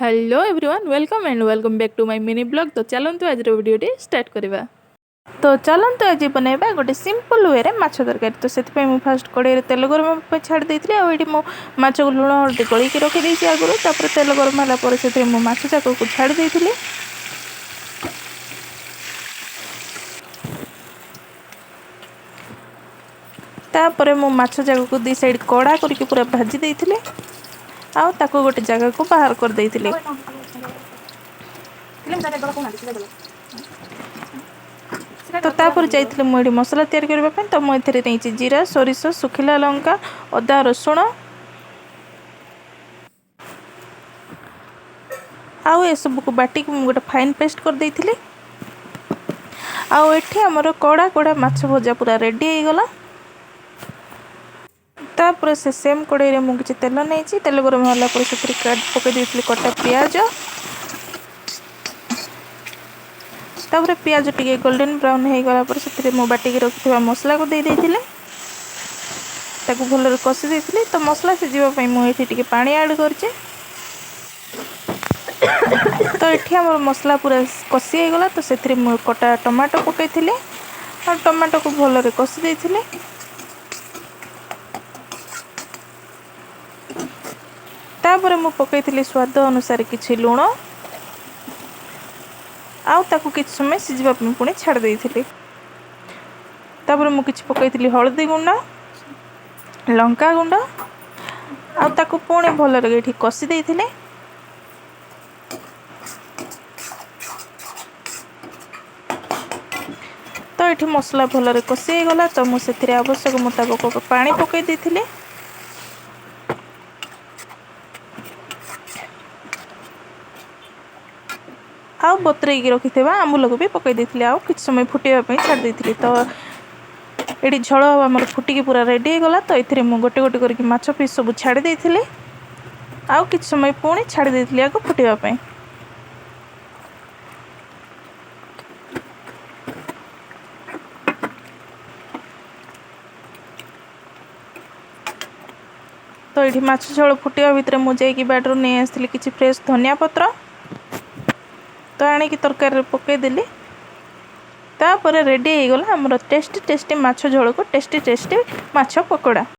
Hello everyone welcome and welcome back to my mini blog. तो चलतु आज video start करवा। तो चलतु आज बनैबा गोटे सिंपल वे रे माछ तरकारी। तो से फास्ट कड़े तेल गरम छाड़ देती आठ मो माछ को लुण हल्दी गलिक रखी आगुरी तेल गरम है से माछ जाक को छाड़ देती। तापर मो माछ जाक को दी साइड कड़ा करके पूरा भाजी देती आउ ताको गोटे जगह को बाहर कर देती। तो तापर जाइए मुझे मसला तैयारी करने तो मुझे नहीं जीरा सोरिष सुखिला लंका अदा रसुण आउ ए सब को बाटी गोटे फाइन पेस्ट कर देइथिली। आउ एठी हमर कड़ा कड़ा माछ भजा पूरा रेडी हो गला। तापर से सेम कड़ाई में मुझे तेल नहीं तेल गरम होला पर से पकई देइथिली कटा प्याज। तापर प्याज टिके गोल्डन ब्राउन हो गला पर से मो बाटी रखिथिबा मसला को दे देइथिले ताकू भल कषि देइथिले। तो मसला सिझिबा मुझे टिके पानी ऐड करछे। तो ये आम मसला पूरा कषि हो गला। तो से कटा टमाटो पकई और टमाटो को भल कषि देइथिले। तापर मु पकई स्वाद अनुसार किछि लुण आउ ताकू किछि समय सिझिबा पुणी छाड़ देइथिले। तापर मु किछि पकई हळदी गुंड लंका गुंड आउ ताकू पुणी भल एठी कषि देइथिले। तो ये मसला भल कषि गला। तो मुझे आवश्यक मुताबक पानी पकई देइथिले। आउ बतरई रखि आंबुल को भी पकई देइथिले आउ किछ समय फुटेबा छाड़ देइथिले। तो ये झोल आमर फुटिकी पूरा रेडी हो गला। तो ये गोटे गोटे करके माछ पीस सब छाड़ देइथिले आउ किछ समय पुणी छाड़ देइथिले आको फुटेबा। तो ये माछ झोल फुटिया भितर मुझे बाटर नहीं आसती किसी फ्रेश धनिया पत्र तो आणिकी तरकारी पकईदेली। तापर रेडी हो गला आमर टेस्टी टेस्टी माछ झोल को टेस्टी टेस्टी माछ पकोड़ा।